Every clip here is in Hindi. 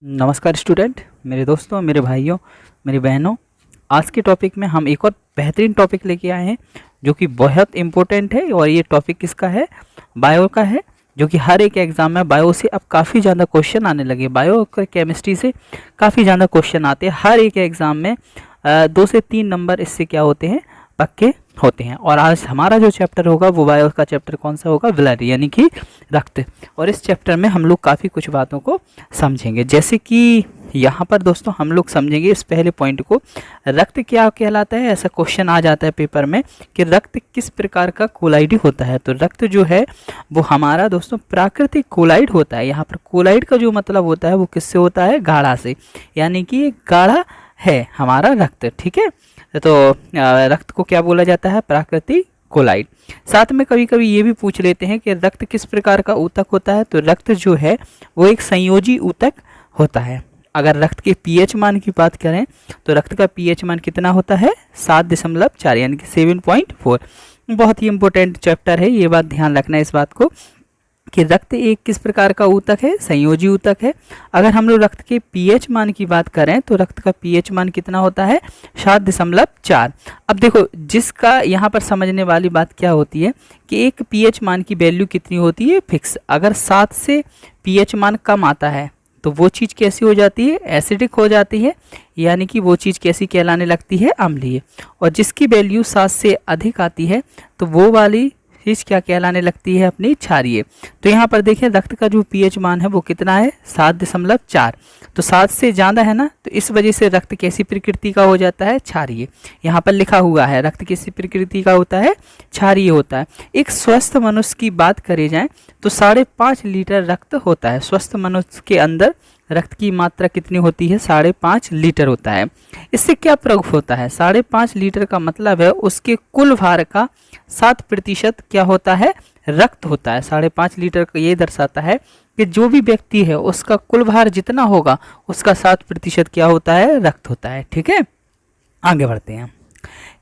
नमस्कार स्टूडेंट, मेरे दोस्तों, मेरे भाइयों, मेरी बहनों। आज के टॉपिक में हम एक और बेहतरीन टॉपिक लेके आए हैं जो कि बहुत इम्पोर्टेंट है। और ये टॉपिक किसका है? बायो का है, जो कि हर एक एग्ज़ाम में बायो से अब काफ़ी ज़्यादा क्वेश्चन आने लगे। बायो और केमिस्ट्री से काफ़ी ज़्यादा क्वेश्चन आते हैं हर एक एग्ज़ाम में। 2 से 3 नंबर इससे क्या होते हैं, पक्के होते हैं। और आज हमारा जो चैप्टर होगा वो बायो का चैप्टर कौन सा होगा? ब्लड, यानी कि रक्त। और इस चैप्टर में हम लोग काफ़ी कुछ बातों को समझेंगे, जैसे कि यहाँ पर दोस्तों हम लोग समझेंगे इस पहले पॉइंट को, रक्त क्या कहलाता है। ऐसा क्वेश्चन आ जाता है पेपर में कि रक्त किस प्रकार का कोलाइड होता है। तो रक्त जो है वो हमारा दोस्तों प्राकृतिक कोलाइड होता है। यहाँ पर कोलाइड का जो मतलब होता है वो किससे होता है? गाढ़ा से, यानी कि गाढ़ा है हमारा रक्त। ठीक है, तो रक्त को क्या बोला जाता है? प्राकृतिक कोलाइड। साथ में कभी कभी ये भी पूछ लेते हैं कि रक्त किस प्रकार का ऊतक होता है। तो रक्त जो है वो एक संयोजी ऊतक होता है। अगर रक्त के पीएच मान की बात करें तो रक्त का पीएच मान कितना होता है? 7.4, यानी कि 7.4। बहुत ही इंपॉर्टेंट चैप्टर है, ये बात ध्यान रखना है इस बात को कि रक्त एक किस प्रकार का ऊतक है? संयोजी ऊतक है। अगर हम लोग रक्त के पीएच मान की बात करें तो रक्त का पीएच मान कितना होता है? 7.4। अब देखो, जिसका यहाँ पर समझने वाली बात क्या होती है कि एक पीएच मान की वैल्यू कितनी होती है? फिक्स। अगर 7 से पीएच मान कम आता है तो वो चीज़ कैसी हो जाती है? एसिडिक हो जाती है, यानी कि वो चीज़ कैसी कहलाने लगती है? अम्लीय। और जिसकी वैल्यू 7 से अधिक आती है तो वो वाली चीज़ क्या कहलाने लगती है? अपनी क्षारीय। तो यहाँ पर देखें रक्त का जो पीएच मान है वो कितना है? 7.4। तो 7 से ज़्यादा है ना, तो इस वजह से रक्त कैसी प्रकृति का हो जाता है? क्षारीय। यहाँ पर लिखा हुआ है रक्त किसी प्रकृति का होता है? क्षारीय होता है। एक स्वस्थ मनुष्य की बात करी जाए तो 5.5 लीटर रक्त होता है। स्वस्थ मनुष्य के अंदर रक्त की मात्रा कितनी होती है? 5.5 लीटर होता है। इससे क्या प्रूफ होता है? 5.5 लीटर का मतलब है उसके कुल भार का 7% क्या होता है? रक्त होता है। 5.5 लीटर का ये दर्शाता है कि जो भी व्यक्ति है उसका कुल भार जितना होगा उसका 7% क्या होता है? रक्त होता है। ठीक है, आगे बढ़ते हैं।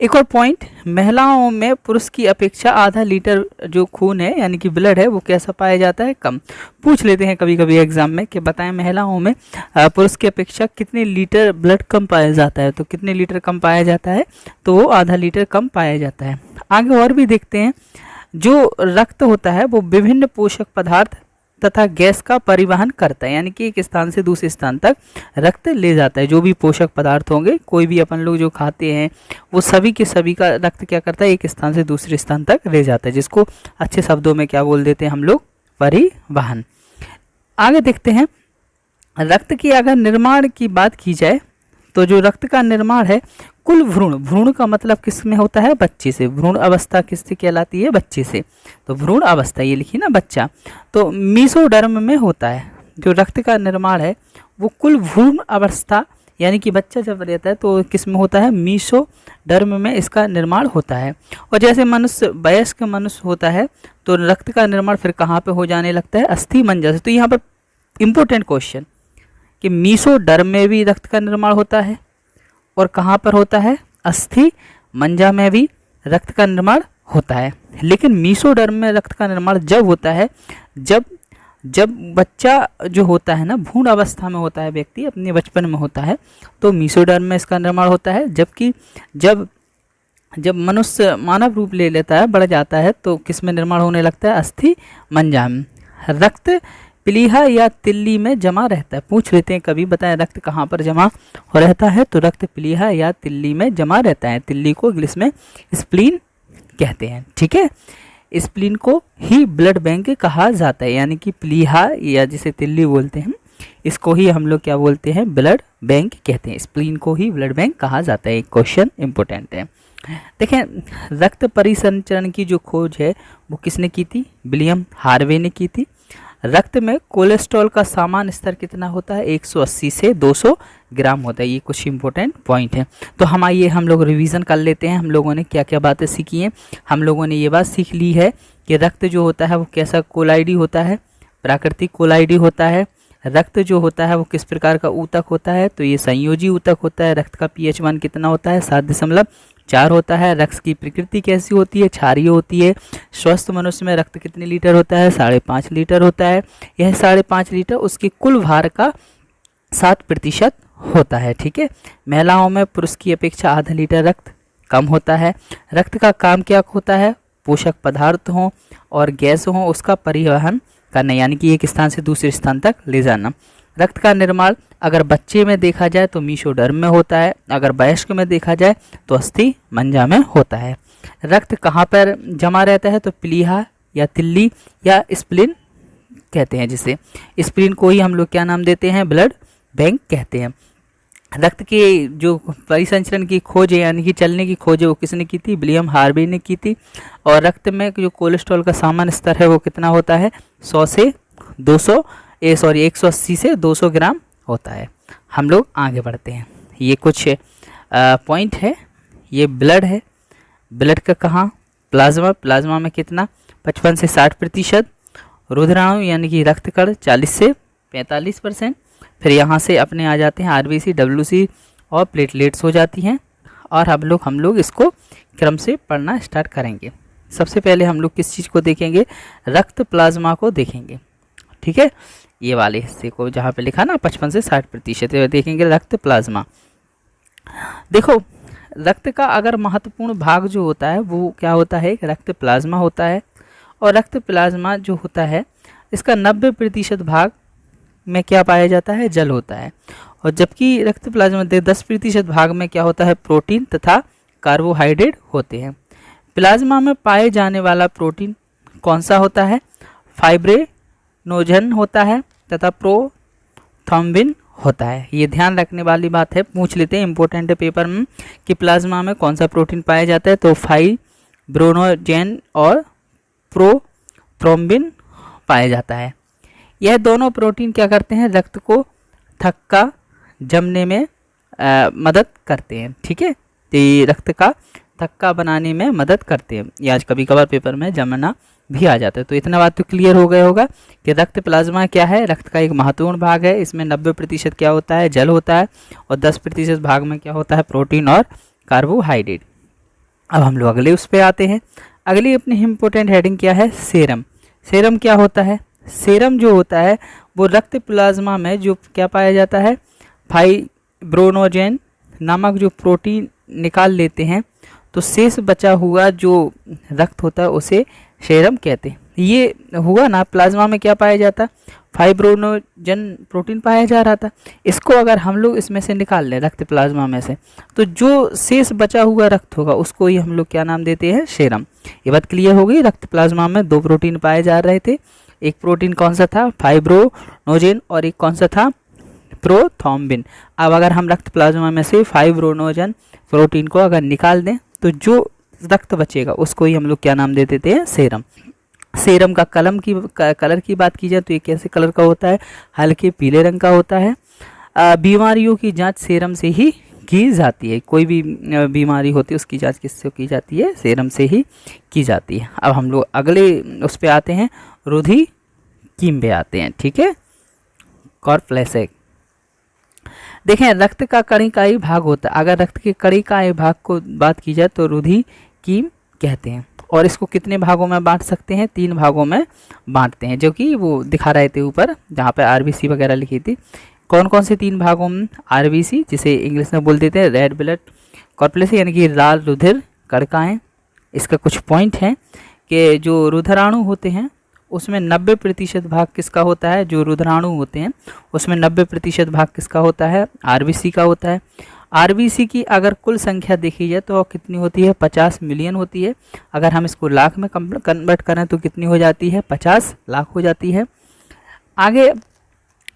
एक और पॉइंट, महिलाओं में पुरुष की अपेक्षा आधा लीटर जो खून है यानी कि ब्लड है वो कैसा पाया जाता है? कम। पूछ लेते हैं कभी कभी एग्जाम में कि बताएं महिलाओं में पुरुष की अपेक्षा कितने लीटर ब्लड कम पाया जाता है। तो कितने लीटर कम पाया जाता है? तो वो आधा लीटर कम पाया जाता है। आगे और भी देखते हैं, जो रक्त होता है वो विभिन्न पोषक पदार्थ तथा गैस का परिवहन करता है, यानी कि एक स्थान से दूसरे स्थान तक रक्त ले जाता है। जो भी पोषक पदार्थ होंगे, कोई भी अपन लोग जो खाते हैं वो सभी के सभी का रक्त क्या करता है? एक स्थान से दूसरे स्थान तक ले जाता है, जिसको अच्छे शब्दों में क्या बोल देते हैं हम लोग? परिवहन। आगे देखते हैं, रक्त के अगर निर्माण की बात की जाए तो जो रक्त का निर्माण है कुल भ्रूण, भ्रूण का मतलब किस में होता है? बच्चे से। भ्रूण अवस्था किससे कहलाती है? बच्चे से। तो भ्रूण अवस्था ये लिखी ना, बच्चा, तो मीसोडर्म में होता है। जो रक्त का निर्माण है वो कुल भ्रूण अवस्था, यानी कि बच्चा जब रहता है तो किस में होता है? मीसोडर्म में इसका निर्माण होता है। और जैसे मनुष्य, वयस्क मनुष्य होता है तो रक्त का निर्माण फिर कहाँ पे हो जाने लगता है? अस्थि मज्जा से। तो यहाँ पर इम्पोर्टेंट क्वेश्चन कि मीसोडर्म में भी रक्त का निर्माण होता है और कहाँ पर होता है? अस्थि मज्जा में भी रक्त का निर्माण होता है। लेकिन मीसोडर्म में रक्त का निर्माण जब होता है जब बच्चा जो होता है ना, भ्रूण अवस्था में होता है, व्यक्ति अपने बचपन में होता है, तो मीसोडर्म में इसका निर्माण होता है। जबकि जब मनुष्य मानव रूप ले लेता है, बढ़ जाता है, तो किस में निर्माण होने लगता है? अस्थि मज्जा में। रक्त प्लीहा या तिल्ली में जमा रहता है। पूछ लेते हैं कभी, बताएं रक्त कहाँ पर जमा हो रहता है? तो रक्त प्लीहा या तिल्ली में जमा रहता है। तिल्ली को इंग्लिश में स्प्लीन कहते हैं। ठीक है, स्प्लीन को ही ब्लड बैंक कहा जाता है, यानी कि प्लीहा या जिसे तिल्ली बोलते हैं इसको ही हम लोग क्या बोलते हैं? ब्लड बैंक कहते हैं। स्प्लीन को ही ब्लड बैंक कहा जाता है। एक क्वेश्चन इंपॉर्टेंट है। देखें, रक्त परिसंचरण की जो खोज है वो किसने की थी? विलियम हार्वे ने की थी। रक्त में कोलेस्ट्रॉल का सामान्य स्तर कितना होता है? 180 से 200 ग्राम होता है। ये कुछ इंपॉर्टेंट पॉइंट है। तो हम लोग रिवीजन कर लेते हैं। हम लोगों ने क्या क्या बातें सीखी हैं। हम लोगों ने ये बात सीख ली है कि रक्त जो होता है वो कैसा कोलाइडी होता है? प्राकृतिक कोलाइडी होता है। रक्त जो होता है वो किस प्रकार का ऊतक होता है? तो ये संयोजी ऊतक होता है। रक्त का पीएच मान कितना होता है? 7.4 होता है। रक्त की प्रकृति कैसी होती है? क्षारीय होती है। स्वस्थ मनुष्य में रक्त कितने लीटर होता है? 5.5 लीटर होता है। यह 5.5 लीटर उसके कुल भार का 7% होता है। ठीक है, महिलाओं में पुरुष की अपेक्षा आधा लीटर रक्त कम होता है। रक्त का काम क्या होता है? पोषक पदार्थ हों और गैस हों उसका परिवहन करना, यानी कि एक स्थान से दूसरे स्थान तक ले जाना। रक्त का निर्माण अगर बच्चे में देखा जाए तो मीसोडर्म में होता है, अगर वयस्क में देखा जाए तो अस्थि मज्जा में होता है। रक्त कहाँ पर जमा रहता है? तो प्लीहा या तिल्ली या स्प्लीन कहते हैं, जिसे स्प्लीन को ही हम लोग क्या नाम देते हैं? ब्लड बैंक कहते हैं। रक्त के जो परिसंचरण की खोज है, यानी कि चलने की खोज है, वो किसने की थी? विलियम हार्वे ने की थी। और रक्त में जो कोलेस्ट्रॉल का सामान्य स्तर है वो कितना होता है? 100 से 200 180 से 200 ग्राम होता है। हम लोग आगे बढ़ते हैं। ये कुछ पॉइंट है। ये ब्लड है। ब्लड का कहाँ? प्लाज्मा। प्लाज्मा में कितना? 55 से 60%। रुधिराणु यानी कि रक्त कण 40 से 45%। फिर यहाँ से अपने आ जाते हैं आरबीसी, डब्ल्यूसी और प्लेटलेट्स हो जाती हैं। और हम लोग इसको क्रम से पढ़ना स्टार्ट करेंगे। सबसे पहले हम लोग किस चीज़ को देखेंगे? रक्त प्लाज्मा को देखेंगे। ठीक है, ये वाले हिस्से को जहाँ पे लिखा ना 55 से 60% देखेंगे रक्त प्लाज्मा। देखो, रक्त का अगर महत्वपूर्ण भाग जो होता है वो क्या होता है? रक्त प्लाज्मा होता है। और रक्त प्लाज्मा जो होता है इसका 90% भाग में क्या पाया जाता है? जल होता है। और जबकि रक्त प्लाज्मा 10% भाग में क्या होता है? प्रोटीन तथा कार्बोहाइड्रेट होते हैं। प्लाज्मा में पाए जाने वाला प्रोटीन कौन सा होता है? फाइब्रिनोजन होता है तथा प्रोथ्रोम्बिन होता है। ये ध्यान रखने वाली बात है, पूछ लेते हैं इंपॉर्टेंट पेपर में कि प्लाज्मा में कौन सा प्रोटीन पाया जाता है। तो फाइब्रिनोजन और प्रोथ्रोम्बिन पाया जाता है। यह दोनों प्रोटीन क्या करते हैं? रक्त को थक्का जमने में मदद करते हैं। ठीक है, तो ये रक्त का थक्का बनाने में मदद करते हैं। ये आज कभी कभार पेपर में जमना भी आ जाता है। तो इतना बात तो क्लियर हो गया होगा कि रक्त प्लाज्मा क्या है? रक्त का एक महत्वपूर्ण भाग है। इसमें 90% क्या होता है? जल होता है। और 10% भाग में क्या होता है? प्रोटीन और कार्बोहाइड्रेट। अब हम लोग अगले उस पर आते हैं। अगली अपनी इम्पोर्टेंट हेडिंग क्या है? सेरम। सेरम क्या होता है? सेरम जो होता है वो रक्त प्लाज्मा में जो क्या पाया जाता है? फाइब्रिनोजन नामक जो प्रोटीन निकाल लेते हैं, तो शेष बचा हुआ जो रक्त होता है उसे सेरम कहते हैं। ये हुआ ना, प्लाज्मा में क्या पाया जाता? फाइब्रिनोजन प्रोटीन पाया जा रहा था। इसको अगर हम लोग इसमें से निकाल लें रक्त प्लाज्मा में से, तो जो शेष बचा हुआ रक्त होगा उसको ही हम लोग क्या नाम देते हैं? सेरम। ये बात क्लियर हो गई। रक्त प्लाज्मा में 2 प्रोटीन पाए जा रहे थे। एक प्रोटीन कौन सा था? फाइब्रिनोजन। और एक कौन सा था? प्रोथ्रोम्बिन। अब अगर हम रक्त प्लाज्मा में से फाइब्रिनोजन प्रोटीन को अगर निकाल दें तो जो रक्त बचेगा उसको ही हम लोग क्या नाम दे देते हैं? सेरम। सेरम का कलर की बात की जाए तो ये कैसे कलर का होता है? हल्के पीले रंग का होता है। बीमारियों की जांच सेरम से ही की जाती है। कोई भी बीमारी होती है उसकी जांच किससे की जाती है? सेरम से ही की जाती है। अब हम लोग अगले उस पर आते हैं, रुधिर पे आते हैं। ठीक है, कॉर्पलेक्स। देखें, रक्त का कणिकाई भाग होता है। अगर रक्त के कणिकाई भाग को बात की जाए तो रुधिर कहते हैं। और इसको कितने भागों में बांट सकते हैं? 3 भागों में बांटते हैं, जो कि वो दिखा रहे थे ऊपर जहाँ पे आरबीसी वगैरह लिखी थी। कौन कौन से 3 भागों में? आरबीसी, जिसे इंग्लिश में बोल देते हैं रेड ब्लड कॉर्पलेक्स, यानी कि लाल रुधिर कणिकाएं। इसका कुछ पॉइंट है कि जो रुधिराणु होते हैं उसमें 90% भाग किसका होता है? जो रुधिराणु होते हैं उसमें 90% भाग किसका होता है? आरबीसी का होता है। आरबीसी की अगर कुल संख्या देखी जाए तो कितनी होती है? 50 मिलियन होती है। अगर हम इसको लाख में कन्वर्ट करें तो कितनी हो जाती है? 50 लाख हो जाती है। आगे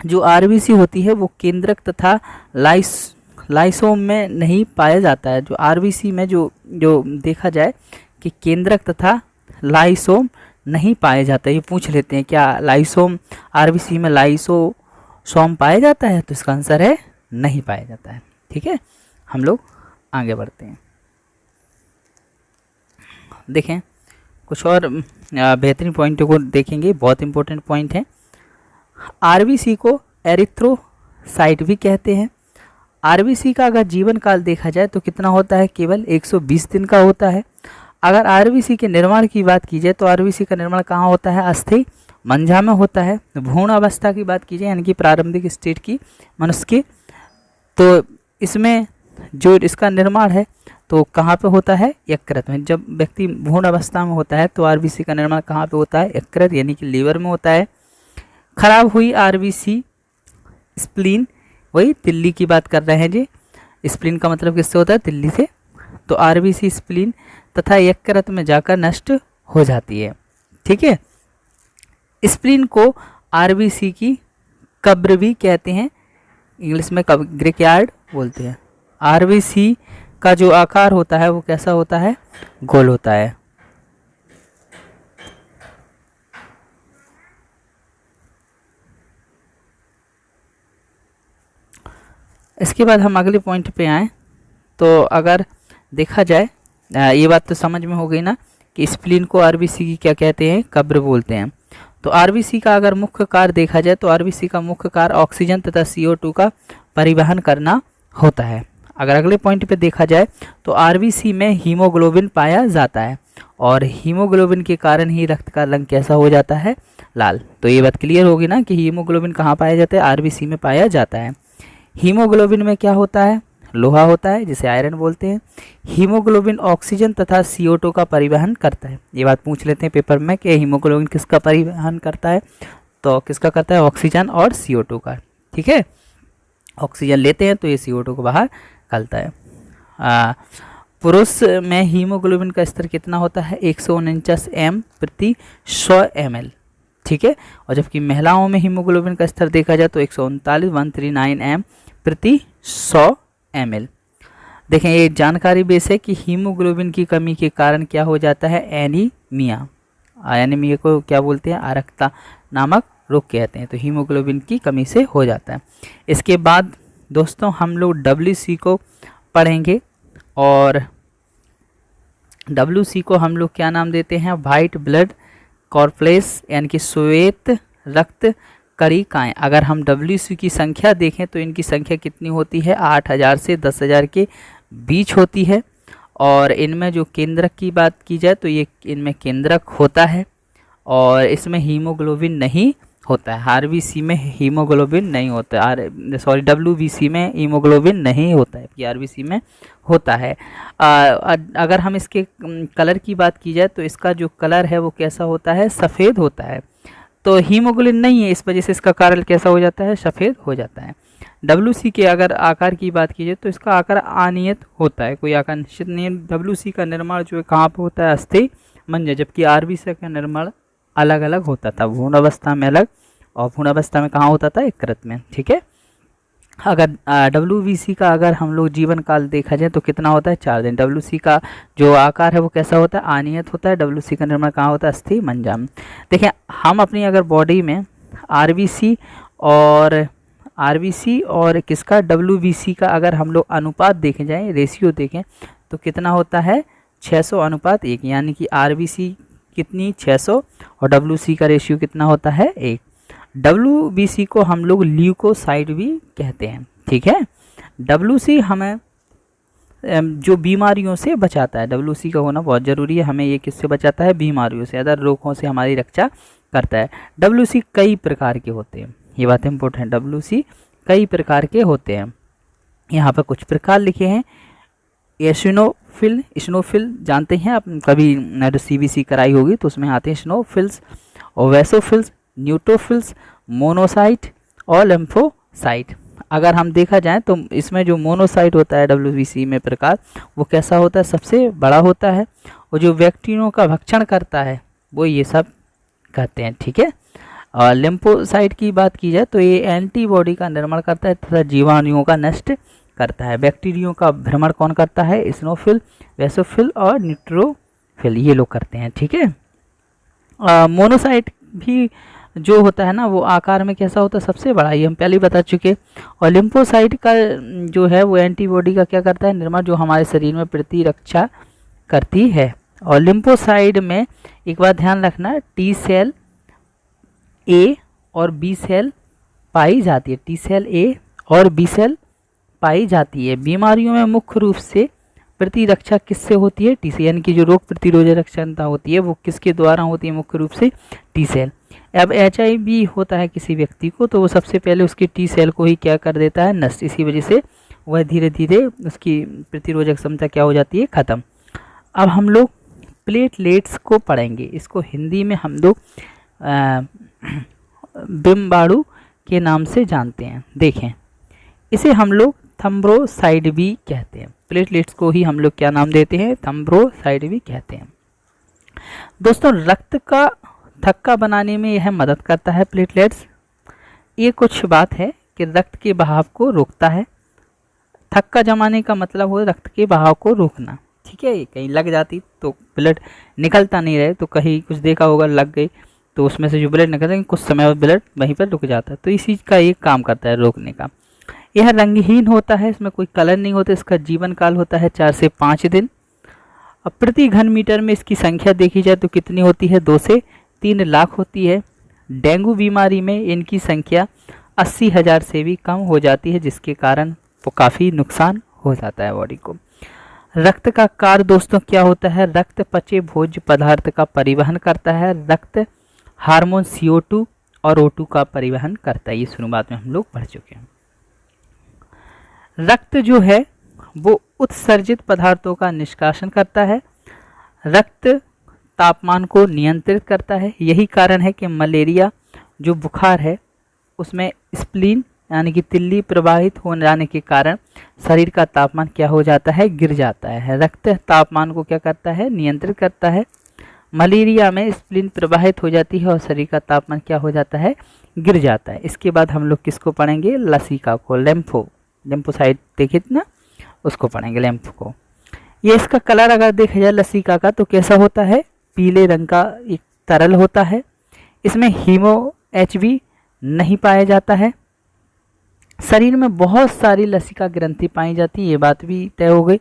जो आरबीसी होती है वो केंद्रक तथा लाइसोम में नहीं पाया जाता है। जो आरबीसी में जो देखा जाए कि केंद्रक तथा लाइसोम नहीं पाया जाता। ये पूछ लेते हैं क्या लाइसोम आरबीसी में लाइसोसोम पाया जाता है? तो इसका आंसर है नहीं पाया जाता है। ठीक है, हम लोग आगे बढ़ते हैं। देखें, कुछ और बेहतरीन पॉइंटों को देखेंगे, बहुत इंपॉर्टेंट पॉइंट है। आरबीसी को एरिथ्रोसाइट भी कहते हैं। आरबीसी का अगर जीवन काल देखा जाए तो कितना होता है? केवल 120 दिन का होता है। अगर आरबीसी के निर्माण की बात की जाए तो आरबीसी का निर्माण कहाँ होता है? अस्थि मंझा में होता है। भ्रूण अवस्था की बात कीजिए यानी कि प्रारंभिक स्टेज की मनुष्य की, तो इसमें जो इसका निर्माण है तो कहाँ पे होता है? यकृत में। जब व्यक्ति भ्रूण अवस्था में होता है तो आरबीसी का निर्माण कहाँ पे होता है? यकृत यानी कि लीवर में होता है। खराब हुई आरबीसी स्प्लीन, वही तिल्ली की बात कर रहे हैं जी। स्प्लीन का मतलब किससे होता है? तिल्ली से। तो आरबीसी स्प्लीन तथा यकृत में जाकर नष्ट हो जाती है। ठीक है, स्प्लीन को आरबीसी की कब्र भी कहते हैं, इंग्लिश में ग्रेकयार्ड बोलते हैं। आरबीसी का जो आकार होता है वो कैसा होता है? गोल होता है। इसके बाद हम अगले पॉइंट पे आए तो अगर देखा जाए, ये बात तो समझ में हो गई ना कि स्प्लीन को आरबीसी की क्या कहते हैं? कब्र बोलते हैं। तो आरबीसी का अगर मुख्य कार्य देखा जाए तो आरबीसी का मुख्य कार्य ऑक्सीजन तथा CO2 का परिवहन करना होता है। अगर अगले पॉइंट पे देखा जाए तो आरबीसी में हीमोग्लोबिन पाया जाता है और हीमोग्लोबिन के कारण ही रक्त का रंग कैसा हो जाता है? लाल। तो ये बात क्लियर होगी ना कि हीमोग्लोबिन कहाँ पाया जाता है? आरबीसी में पाया जाता है। हीमोग्लोबिन में क्या होता है? लोहा होता है जिसे आयरन बोलते हैं। हीमोग्लोबिन ऑक्सीजन तथा CO2 का परिवहन करता है। ये बात पूछ लेते हैं पेपर में कि हीमोग्लोबिन किसका परिवहन करता है? तो किसका करता है? ऑक्सीजन और CO2 का। ठीक है, ऑक्सीजन लेते हैं तो ये CO2 को बाहर निकलता है। पुरुष में हीमोग्लोबिन का स्तर कितना होता है? 149 m प्रति 100 ml। ठीक है, और जबकि महिलाओं में हीमोग्लोबिन का स्तर देखा जाए तो 139 m प्रति 100 ml। देखें, ये जानकारी बेस है कि हीमोग्लोबिन की कमी के कारण क्या हो जाता है? एनीमिया। एनीमिया को क्या बोलते हैं? अरक्तता नामक रोग कहते हैं। तो हीमोग्लोबिन की कमी से हो जाता है। इसके बाद दोस्तों हम लोग WC को पढ़ेंगे और WC को हम लोग क्या नाम देते हैं? वाइट ब्लड कॉर्पलेस यानी कि श्वेत रक्त कणिकाएं। अगर हम WC की संख्या देखें तो इनकी संख्या कितनी होती है? 8000 से 10,000 के बीच होती है। और इनमें जो केंद्रक की बात की जाए तो ये इनमें केंद्रक होता है और इसमें हीमोग्लोबिन नहीं होता है। आरबीसी में हीमोग्लोबिन नहीं होता है, WBC में हीमोग्लोबिन नहीं होता है, आरबीसी में होता है। अगर हम इसके कलर की बात की जाए तो इसका जो कलर है वो कैसा होता है? सफ़ेद होता है। तो हीमोग्लोबिन नहीं है, इस वजह से इसका कलर कैसा हो जाता है? सफ़ेद हो जाता है। WC के अगर आकार की बात की जाए तो इसका आकार अनियत होता है, कोई आकार निश्चित नहीं है। WC का निर्माण जो है कहाँ पर होता है? अस्थि मंजर, जबकि आरबीसी का निर्माण अलग अलग होता था, भ्रूण अवस्था में अलग और भ्रूण अवस्था में कहाँ होता था? यकृत में। ठीक है, अगर WBC का अगर हम लोग जीवन काल देखा जाए तो कितना होता है? 4 दिन। WC का जो आकार है वो कैसा होता है? अनियत होता है। WC का निर्माण कहाँ होता है? अस्थि मंजा में। देखिए, हम अपनी अगर बॉडी में आरबीसी और किसका? WBC का अगर हम लोग अनुपात देखे जाए, रेशियो देखें तो कितना होता है? 600:1, यानी कि आरबीसी कितनी? 600 और WC का रेशियो कितना होता है? 1। WBC को हम लोग ल्यूकोसाइड भी कहते हैं। ठीक है, WC हमें जो बीमारियों से बचाता है, WC का होना बहुत ज़रूरी है। हमें ये किससे बचाता है? बीमारियों से, अदर रोगों से हमारी रक्षा करता है। WC कई प्रकार के होते हैं, ये बात इम्पोर्टेंट है। WC कई प्रकार के होते हैं, यहाँ पर कुछ प्रकार लिखे हैं। स्नोफिल जानते हैं आप, कभी CBC कराई होगी तो उसमें आते हैं स्नोफिल्स और वैसोफिल्स, न्यूट्रोफिल्स, मोनोसाइट और लिम्फोसाइट। अगर हम देखा जाए तो इसमें जो मोनोसाइट होता है WBC में प्रकार, वो कैसा होता है? सबसे बड़ा होता है और जो बैक्टीरियों का भक्षण करता है वो ये सब कहते हैं। ठीक है, और लिम्फोसाइट की बात की जाए तो ये एंटीबॉडी का निर्माण करता है तथा जीवाणुओं का नष्ट करता है। बैक्टीरियों का भ्रमण कौन करता है? स्नोफिल, वैसोफिल और न्यूट्रोफिल, ये लोग करते हैं। ठीक है, मोनोसाइट भी जो होता है ना वो आकार में कैसा होता है? सबसे बड़ा, ये हम पहले ही बता चुके। और लिम्फोसाइट का जो है वो एंटीबॉडी का क्या करता है? निर्माण, जो हमारे शरीर में प्रतिरक्षा करती है। और लिम्फोसाइट में एक बात ध्यान रखना, T सेल A और B सेल पाई जाती है। T सेल A और B सेल पाई जाती है। बीमारियों में मुख्य रूप से प्रतिरक्षा किससे होती है? टी सेल, यानी कि जो रोग प्रतिरोधक क्षमता होती है वो किसके द्वारा होती है? मुख्य रूप से टी सेल। अब HIV होता है किसी व्यक्ति को तो वो सबसे पहले उसके टी सेल को ही क्या कर देता है? नष्ट। इसी वजह से वह धीरे धीरे उसकी प्रतिरोधक क्षमता क्या हो जाती है? खत्म। अब हम लोग प्लेटलेट्स को पढ़ेंगे। इसको हिंदी में हम लोग बिम्बाणु के नाम से जानते हैं। देखें, इसे हम लोग थ्रोम्बोसाइट भी कहते हैं। प्लेटलेट्स को ही हम लोग क्या नाम देते हैं? थ्रोम्बोसाइट भी कहते हैं। दोस्तों, रक्त का थक्का बनाने में यह मदद करता है प्लेटलेट्स। ये कुछ बात है कि रक्त के बहाव को रोकता है। थक्का जमाने का मतलब हो रक्त के बहाव को रोकना, ठीक है। कहीं लग जाती तो ब्लड निकलता नहीं रहे, तो कहीं कुछ देखा होगा लग गई तो उसमें से जो ब्लड निकलता है कुछ समय बाद ब्लड वहीं पर रुक जाता है, तो इसी का एक काम करता है रोकने का। यह रंगहीन होता है, इसमें कोई कलर नहीं होता, इसका जीवन काल होता है 4 से 5 दिन। अब प्रति घन मीटर में इसकी संख्या देखी जाए तो कितनी होती है? 2 से 3 लाख होती है। डेंगू बीमारी में इनकी संख्या 80,000 से भी कम हो जाती है, जिसके कारण वो काफ़ी नुकसान हो जाता है बॉडी को। रक्त का कार्य दोस्तों क्या होता है? रक्त पचे भोज्य पदार्थ का परिवहन करता है। रक्त हार्मोन CO2 और O2 का परिवहन करता है। ये शुरुआत में हम लोग पढ़ चुके हैं। रक्त जो है वो उत्सर्जित पदार्थों का निष्कासन करता है। रक्त तापमान को नियंत्रित करता है। यही कारण है कि मलेरिया जो बुखार है उसमें स्प्लीन यानी कि तिल्ली प्रवाहित हो जाने के कारण शरीर का तापमान क्या हो जाता है? गिर जाता है। रक्त तापमान को क्या करता है? नियंत्रित करता है। मलेरिया में स्प्लीन प्रवाहित हो जाती है और शरीर का तापमान क्या हो जाता है? गिर जाता है। इसके बाद हम लोग किसको पढ़ेंगे? लसिका को, लिम्फोसाइट देखे ना, उसको पढ़ेंगे, लिम्फ को। ये इसका कलर अगर देखा जाए लसिका का तो कैसा होता है? पीले रंग का एक तरल होता है। इसमें हीमो HB नहीं पाया जाता है। शरीर में बहुत सारी लसिका ग्रंथि पाई जाती है, ये बात भी तय हो गई।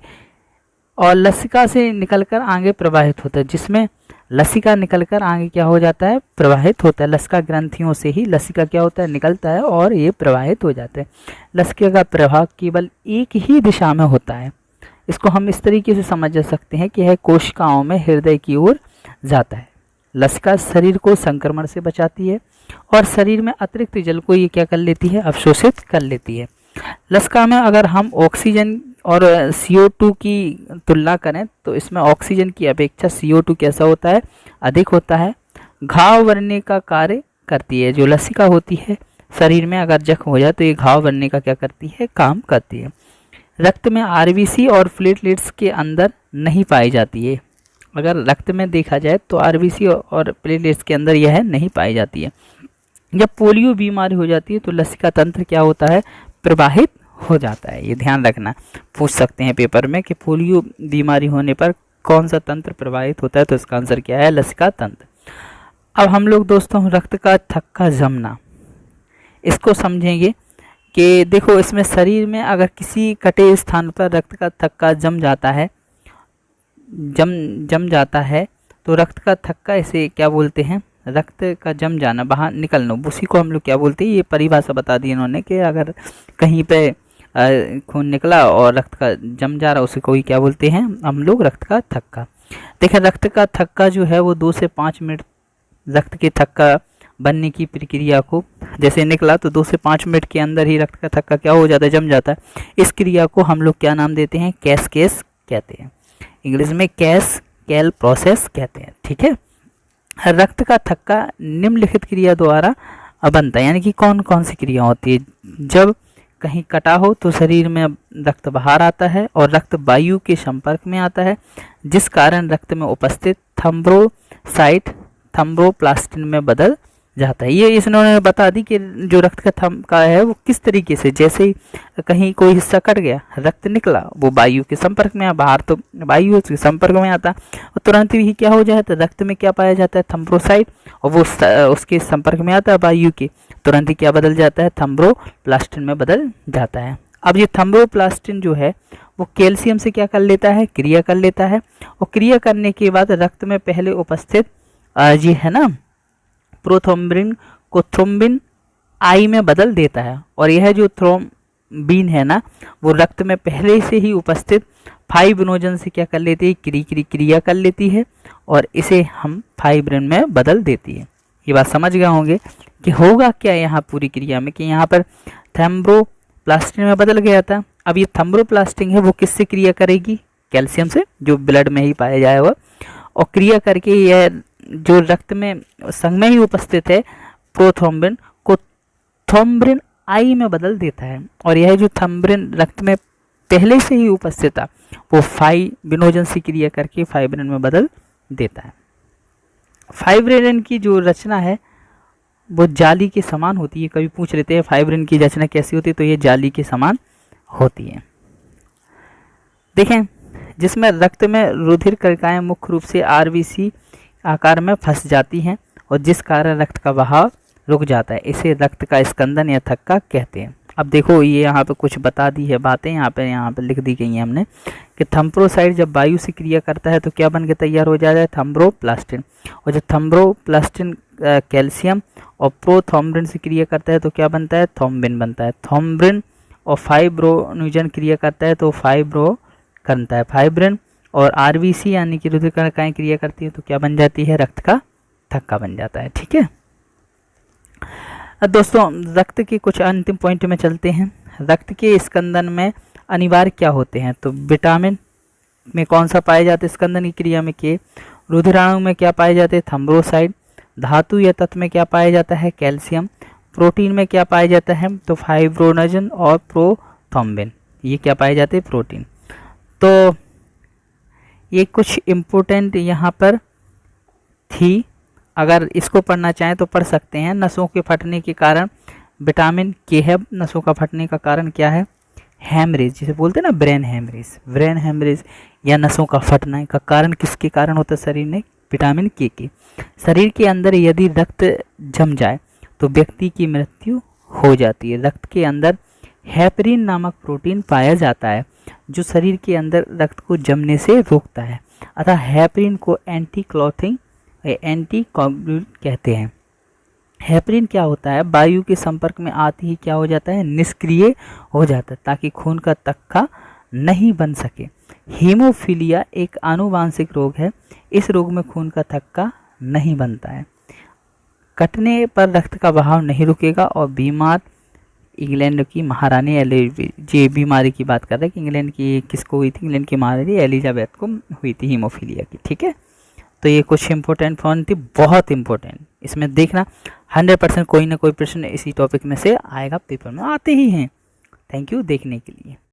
और लसिका से निकलकर आगे प्रवाहित होता है, जिसमें लसिका निकलकर आगे क्या हो जाता है? प्रवाहित होता है। लसिका ग्रंथियों से ही लसिका क्या होता है? निकलता है और ये प्रवाहित हो जाता है। लसिका का प्रवाह केवल एक ही दिशा में होता है। इसको हम इस तरीके से समझ सकते हैं कि यह कोशिकाओं में हृदय की ओर जाता है। लसिका शरीर को संक्रमण से बचाती है और शरीर में अतिरिक्त जल को ये क्या कर लेती है? अवशोषित कर लेती है। लसिका में अगर हम ऑक्सीजन और CO2 की तुलना करें तो इसमें ऑक्सीजन की अपेक्षा CO2 कैसा होता है? अधिक होता है। घाव भरने का कार्य करती है। जो लसिका होती है शरीर में अगर जख्म हो जाए तो ये घाव भरने का क्या करती है? काम करती है। रक्त में RBC और प्लेटलेट्स के अंदर नहीं पाई जाती है। अगर रक्त में देखा जाए तो RBC और प्लेटलेट्स के अंदर यह नहीं पाई जाती है। जब पोलियो बीमारी हो जाती है तो लसिका तंत्र क्या होता है? प्रभावित हो जाता है। ये ध्यान रखना, पूछ सकते हैं पेपर में कि पोलियो बीमारी होने पर कौन सा तंत्र प्रभावित होता है, तो इसका आंसर क्या है? लसिका तंत्र। अब हम लोग दोस्तों रक्त का थक्का जमना, इसको समझेंगे कि देखो इसमें शरीर में अगर किसी कटे स्थान पर रक्त का थक्का जम जाता है तो रक्त का थक्का, इसे क्या बोलते हैं? रक्त का जम जाना, बाहर निकलना, उसी को हम लोग क्या बोलते हैं? ये परिभाषा बता दी इन्होंने कि अगर कहीं पे खून निकला और रक्त का जम जा रहा, उसे कोई क्या बोलते हैं हम लोग? रक्त का थक्का। देखें, रक्त का थक्का जो है वो 2 से 5 मिनट रक्त के थक्का बनने की प्रक्रिया को, जैसे निकला तो 2 से 5 मिनट के अंदर ही रक्त का थक्का क्या हो जाता है? जम जाता है। इस क्रिया को हम लोग क्या नाम देते हैं? कैस्केस कहते हैं। इंग्लिश में कैल प्रोसेस कहते हैं, ठीक है। रक्त का थक्का निम्नलिखित क्रिया द्वारा बनता है, यानी कि कौन कौन सी क्रिया होती है? जब कहीं कटा हो तो शरीर में रक्त बाहर आता है और रक्त वायु के संपर्क में आता है, जिस कारण रक्त में उपस्थित थ्रोम्बोसाइट थ्रोम्बोप्लास्टिन में बदल जाता है। ये इन्होंने बता दी कि जो रक्त का थक्का है वो किस तरीके से, जैसे ही कहीं कोई हिस्सा कट गया, रक्त निकला, वो वायु के संपर्क में, बाहर तो वायु के संपर्क में आता और तुरंत ही क्या हो जाता है? रक्त में क्या पाया जाता है? थ्रोम्बोसाइट, और वो उसके संपर्क में आता है वायु के, तुरंत ही क्या बदल जाता है? थ्रोम्बोप्लास्टिन में बदल जाता है। अब ये थ्रोम्बोप्लास्टिन जो है वो कैल्शियम से क्या कर लेता है? क्रिया कर लेता है, और क्रिया करने के बाद रक्त में पहले उपस्थित ये है ना प्रोथ्रोम्बिन को थ्रोम्बिन आई में बदल देता है, और यह जो हीमोग्लोबिन है ना, वो रक्त में पहले से ही उपस्थित फाइब्रिनोजन से क्या कर लेती है, क्रिया कर लेती है और इसे हम फाइब्रिन में बदल देती है। ये बात समझ गए होंगे कि होगा क्या यहाँ पूरी क्रिया में, कि यहाँ पर थ्रोम्बोप्लास्टिन में बदल गया था। अब ये थ्रोम्बोप्लास्टिन है वो किससे क्रिया करेगी, कैल्शियम से, जो ब्लड में ही पाया जाएगा, और क्रिया करके यह जो रक्त में संग में ही उपस्थित है प्रोथ्रोम्बिन को थ्रोम्बिन आई में बदल देता है। और यह जो थ्रोम्बिन रक्त में पहले से ही उपस्थित था वो फाइब्रिनोजन से क्रिया करके फाइब्रिन में बदल देता है। फाइब्रिन की जो रचना है वो जाली के समान होती है। कभी पूछ लेते हैं फाइब्रिन की रचना कैसी होती है, तो ये जाली के समान होती है। देखें, जिसमें रक्त में रुधिर कणिकाएं मुख्य रूप से आरबीसी आकार में फंस जाती हैं और जिस कारण रक्त का बहाव रुक जाता है, इसे रक्त का स्कंदन या थक्का कहते हैं। अब देखो ये यहाँ पे कुछ बता दी है बातें, यहाँ पे लिख दी गई हैं हमने कि थम्प्रोसाइड जब वायु से क्रिया करता है तो क्या बन के तैयार हो जाता है, थम्ब्रोप्लास्टिन। और जब थम्ब्रोप्लास्टिन कैल्शियम और प्रोथ्रोम्बिन से क्रिया करता है तो क्या बनता है, थ्रोम्बिन बनता है। थ्रोम्बिन और फाइब्रिनोजन क्रिया करता है तो फाइब्रो करता है फाइब्रिन, और आरबीसी यानी कि रुधिर कणिकाएं क्रिया करती है तो क्या बन जाती है, रक्त का थक्का बन जाता है। ठीक है, अब दोस्तों रक्त के कुछ अंतिम पॉइंट में चलते हैं। रक्त के स्कंदन में अनिवार्य क्या होते हैं, तो विटामिन में कौन सा पाए जाते हैं स्कंदन की क्रिया में, के रुधिराणु में क्या पाए जाते हैं, थम्ब्रोसाइड। धातु या तत्व में क्या पाया जाता है, कैल्शियम। प्रोटीन में क्या पाया जाता है, तो फाइब्रिनोजन और प्रोथ्रोम्बिन, ये क्या पाए जाते हैं, प्रोटीन। तो ये कुछ इम्पोर्टेंट यहाँ पर थी, अगर इसको पढ़ना चाहें तो पढ़ सकते हैं। नसों के फटने के कारण विटामिन के है, नसों का फटने का कारण क्या है, हैमरेज, जिसे बोलते हैं ना ब्रेन हैमरेज। ब्रेन हैमरेज या नसों का फटना का कारण किसके कारण होता है, शरीर में विटामिन के। शरीर के अंदर यदि रक्त जम जाए तो व्यक्ति की मृत्यु हो जाती है। रक्त के अंदर हेपरिन नामक प्रोटीन पाया जाता है जो शरीर के अंदर रक्त को जमने से रोकता है, अतः हेपरिन को एंटी क्लॉटिंग एंटी कोगुलेंट कहते हैं। हेपरिन क्या होता है, वायु के संपर्क में आते ही क्या हो जाता है, निष्क्रिय हो जाता है ताकि खून का थक्का नहीं बन सके। हीमोफीलिया एक आनुवांशिक रोग है, इस रोग में खून का थक्का नहीं बनता है। कटने पर रक्त का बहाव नहीं रुकेगा और बीमार इंग्लैंड की महारानी ये बीमारी की बात कर रहे हैं कि इंग्लैंड की किसको हुई थी, इंग्लैंड की महारानी एलिजाबेथ को हुई थी हीमोफीलिया की। ठीक है, तो ये कुछ इंपॉर्टेंट पॉइंट थी, बहुत इंपॉर्टेंट। इसमें देखना 100% कोई ना कोई प्रश्न इसी टॉपिक में से आएगा, पेपर में आते ही हैं। थैंक यू देखने के लिए।